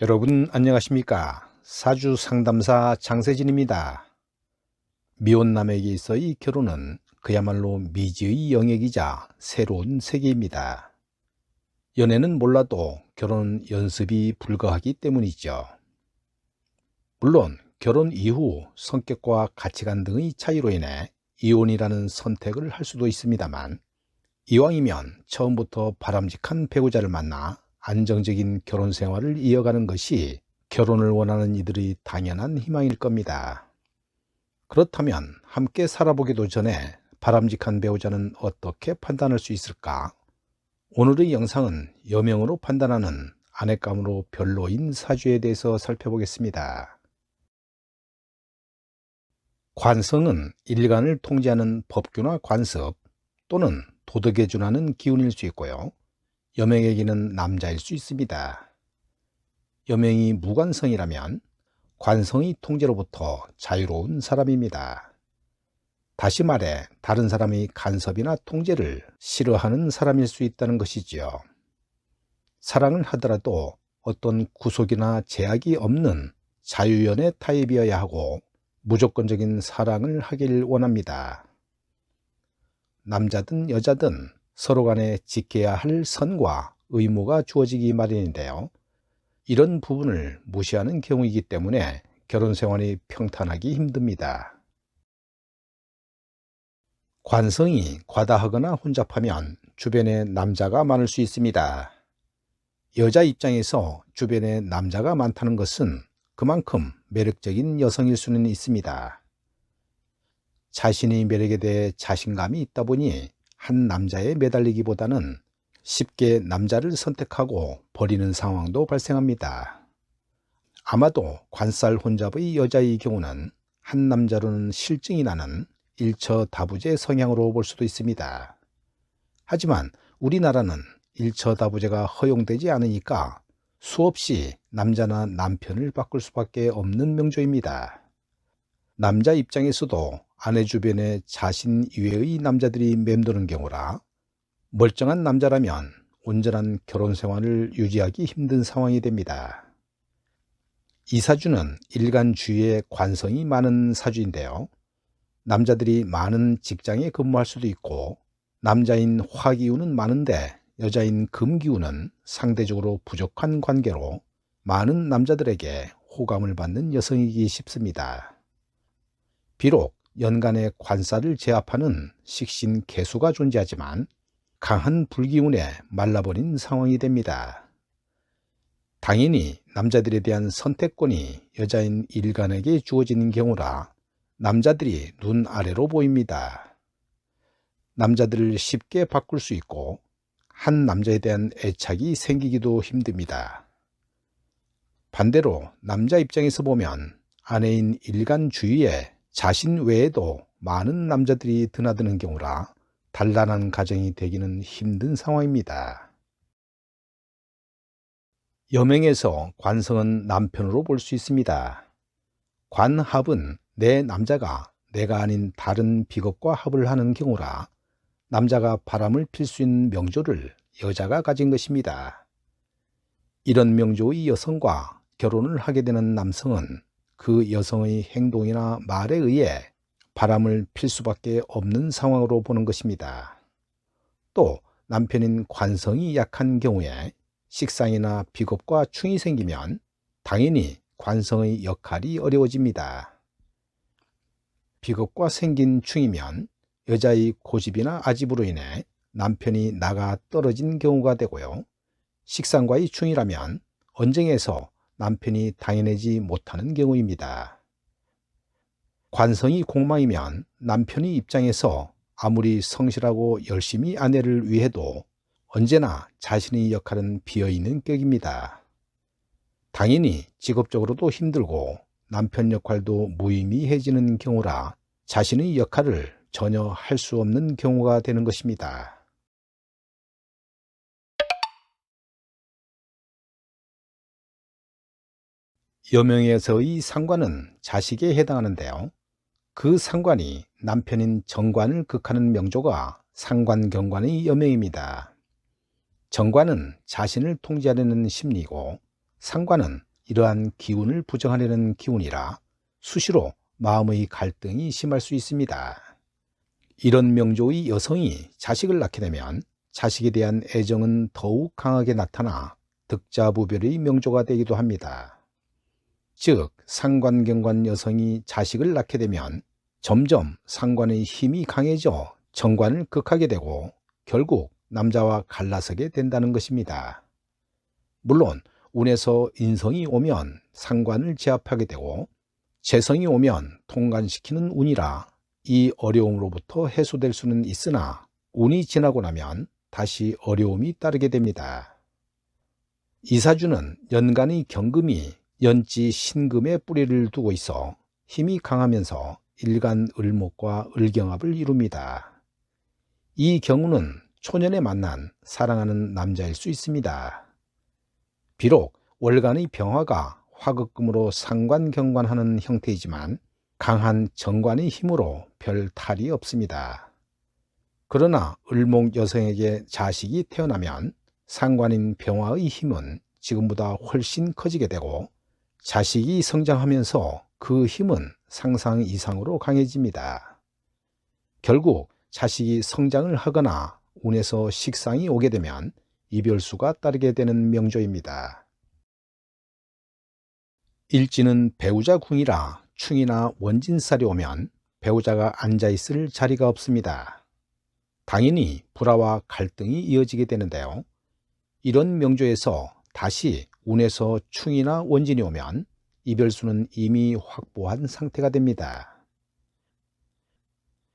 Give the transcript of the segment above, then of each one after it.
여러분 안녕하십니까? 사주 상담사 장세진입니다. 미혼남에게 있어의 결혼은 그야말로 미지의 영역이자 새로운 세계입니다. 연애는 몰라도 결혼은 연습이 불가하기 때문이죠. 물론 결혼 이후 성격과 가치관 등의 차이로 인해 이혼이라는 선택을 할 수도 있습니다만, 이왕이면 처음부터 바람직한 배우자를 만나 안정적인 결혼 생활을 이어가는 것이 결혼을 원하는 이들의 당연한 희망일 겁니다. 그렇다면 함께 살아보기도 전에 바람직한 배우자는 어떻게 판단할 수 있을까? 오늘의 영상은 여명으로 판단하는 아내감으로 별로인 사주에 대해서 살펴보겠습니다. 관성은 일간을 통제하는 법규나 관습 또는 도덕에 준하는 기운일 수 있고요. 여명에게는 남자일 수 있습니다. 여명이 무관성이라면 관성의 통제로부터 자유로운 사람입니다. 다시 말해 다른 사람의 간섭이나 통제를 싫어하는 사람일 수 있다는 것이지요. 사랑을 하더라도 어떤 구속이나 제약이 없는 자유연애 타입이어야 하고 무조건적인 사랑을 하길 원합니다. 남자든 여자든 서로 간에 지켜야 할 선과 의무가 주어지기 마련인데요. 이런 부분을 무시하는 경우이기 때문에 결혼 생활이 평탄하기 힘듭니다. 관성이 과다하거나 혼잡하면 주변에 남자가 많을 수 있습니다. 여자 입장에서 주변에 남자가 많다는 것은 그만큼 매력적인 여성일 수는 있습니다. 자신의 매력에 대해 자신감이 있다 보니 한 남자에 매달리기보다는 쉽게 남자를 선택하고 버리는 상황도 발생합니다. 아마도 관살 혼잡의 여자의 경우는 한 남자로는 실증이 나는 일처다부제 성향으로 볼 수도 있습니다. 하지만 우리나라는 일처다부제가 허용되지 않으니까 수없이 남자나 남편을 바꿀 수밖에 없는 명조입니다. 남자 입장에서도 아내 주변에 자신 이외의 남자들이 맴도는 경우라 멀쩡한 남자라면 온전한 결혼 생활을 유지하기 힘든 상황이 됩니다. 이 사주는 일간주의에 관성이 많은 사주인데요. 남자들이 많은 직장에 근무할 수도 있고 남자인 화기운은 많은데 여자인 금기운은 상대적으로 부족한 관계로 많은 남자들에게 호감을 받는 여성이기 쉽습니다. 비록 연간의 관살을 제압하는 식신 개수가 존재하지만 강한 불기운에 말라버린 상황이 됩니다. 당연히 남자들에 대한 선택권이 여자인 일간에게 주어지는 경우라 남자들이 눈 아래로 보입니다. 남자들을 쉽게 바꿀 수 있고 한 남자에 대한 애착이 생기기도 힘듭니다. 반대로 남자 입장에서 보면 아내인 일간 주위에 자신 외에도 많은 남자들이 드나드는 경우라 단란한 가정이 되기는 힘든 상황입니다. 여명에서 관성은 남편으로 볼 수 있습니다. 관합은 내 남자가 내가 아닌 다른 비겁과 합을 하는 경우라 남자가 바람을 필 수 있는 명조를 여자가 가진 것입니다. 이런 명조의 여성과 결혼을 하게 되는 남성은 그 여성의 행동이나 말에 의해 바람을 필 수밖에 없는 상황으로 보는 것입니다. 또 남편인 관성이 약한 경우에 식상이나 비겁과 충이 생기면 당연히 관성의 역할이 어려워집니다. 비겁과 생긴 충이면 여자의 고집이나 아집으로 인해 남편이 나가 떨어진 경우가 되고요. 식상과의 충이라면 언쟁에서 남편이 당해내지 못하는 경우입니다. 관성이 공망이면 남편의 입장에서 아무리 성실하고 열심히 아내를 위해도 언제나 자신의 역할은 비어있는 격입니다. 당연히 직업적으로도 힘들고 남편 역할도 무의미해지는 경우라 자신의 역할을 전혀 할 수 없는 경우가 되는 것입니다. 여명에서의 상관은 자식에 해당하는데요. 그 상관이 남편인 정관을 극하는 명조가 상관경관의 여명입니다. 정관은 자신을 통제하려는 심리고 상관은 이러한 기운을 부정하려는 기운이라 수시로 마음의 갈등이 심할 수 있습니다. 이런 명조의 여성이 자식을 낳게 되면 자식에 대한 애정은 더욱 강하게 나타나 득자부별의 명조가 되기도 합니다. 즉, 상관경관 여성이 자식을 낳게 되면 점점 상관의 힘이 강해져 정관을 극하게 되고 결국 남자와 갈라서게 된다는 것입니다. 물론 운에서 인성이 오면 상관을 제압하게 되고 재성이 오면 통관시키는 운이라 이 어려움으로부터 해소될 수는 있으나 운이 지나고 나면 다시 어려움이 따르게 됩니다. 이사주는 연간의 경금이 연지 신금에 뿌리를 두고 있어 힘이 강하면서 일간 을목과 을경합을 이룹니다. 이 경우는 초년에 만난 사랑하는 남자일 수 있습니다. 비록 월간의 병화가 화극금으로 상관경관하는 형태이지만 강한 정관의 힘으로 별 탈이 없습니다. 그러나 을목 여성에게 자식이 태어나면 상관인 병화의 힘은 지금보다 훨씬 커지게 되고 자식이 성장하면서 그 힘은 상상 이상으로 강해집니다. 결국 자식이 성장을 하거나 운에서 식상이 오게 되면 이별수가 따르게 되는 명조입니다. 일지는 배우자 궁이라 충이나 원진살이 오면 배우자가 앉아있을 자리가 없습니다. 당연히 불화와 갈등이 이어지게 되는데요. 이런 명조에서 다시 운에서 충이나 원진이 오면 이별수는 이미 확보한 상태가 됩니다.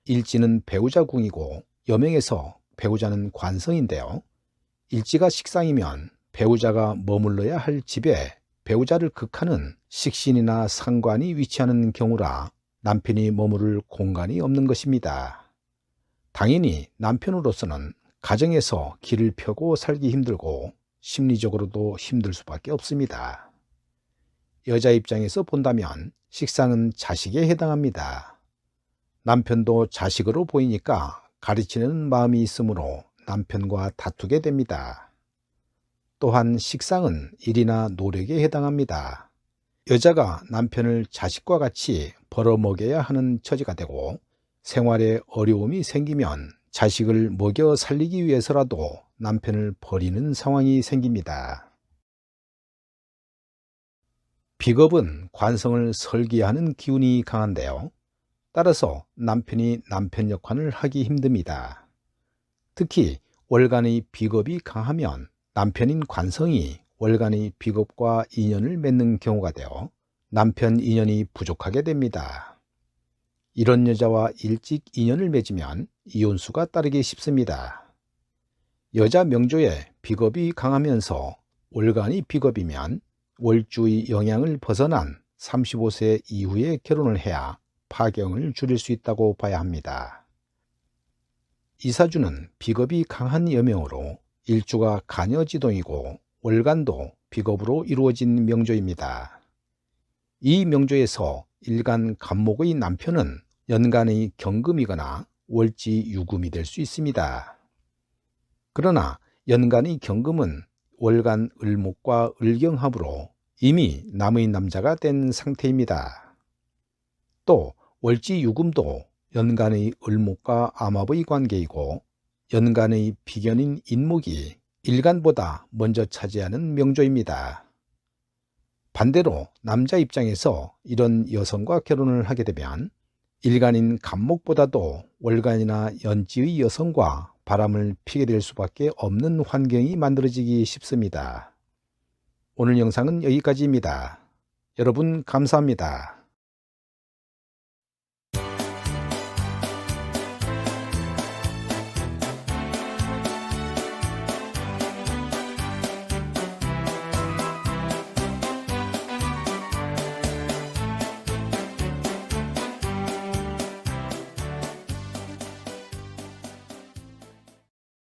일지는 배우자 궁이고 여명에서 배우자는 관성인데요. 일지가 식상이면 배우자가 머물러야 할 집에 배우자를 극하는 식신이나 상관이 위치하는 경우라 남편이 머무를 공간이 없는 것입니다. 당연히 남편으로서는 가정에서 길을 펴고 살기 힘들고 심리적으로도 힘들 수밖에 없습니다. 여자 입장에서 본다면 식상은 자식에 해당합니다. 남편도 자식으로 보이니까 가르치는 마음이 있으므로 남편과 다투게 됩니다. 또한 식상은 일이나 노력에 해당합니다. 여자가 남편을 자식과 같이 벌어먹여야 하는 처지가 되고 생활에 어려움이 생기면 자식을 먹여 살리기 위해서라도 남편을 버리는 상황이 생깁니다. 비겁은 관성을 설계하는 기운이 강한데요. 따라서 남편이 남편 역할을 하기 힘듭니다. 특히 월간의 비겁이 강하면 남편인 관성이 월간의 비겁과 인연을 맺는 경우가 되어 남편 인연이 부족하게 됩니다. 이런 여자와 일찍 인연을 맺으면 이혼수가 따르기 쉽습니다. 여자 명조에 비겁이 강하면서 월간이 비겁이면 월주의 영향을 벗어난 35세 이후에 결혼을 해야 파경을 줄일 수 있다고 봐야 합니다. 이사주는 비겁이 강한 여명으로 일주가 간여지동이고 월간도 비겁으로 이루어진 명조입니다. 이 명조에서 일간 간목의 남편은 연간의 경금이거나 월지 유금이 될 수 있습니다. 그러나 연간의 경금은 월간 을목과 을경합으로 이미 남의 남자가 된 상태입니다. 또 월지 유금도 연간의 을목과 암합의 관계이고 연간의 비견인 인목이 일간보다 먼저 차지하는 명조입니다. 반대로 남자 입장에서 이런 여성과 결혼을 하게 되면 일간인 간목보다도 월간이나 연지의 여성과 바람을 피게 될 수밖에 없는 환경이 만들어지기 쉽습니다. 오늘 영상은 여기까지입니다. 여러분 감사합니다.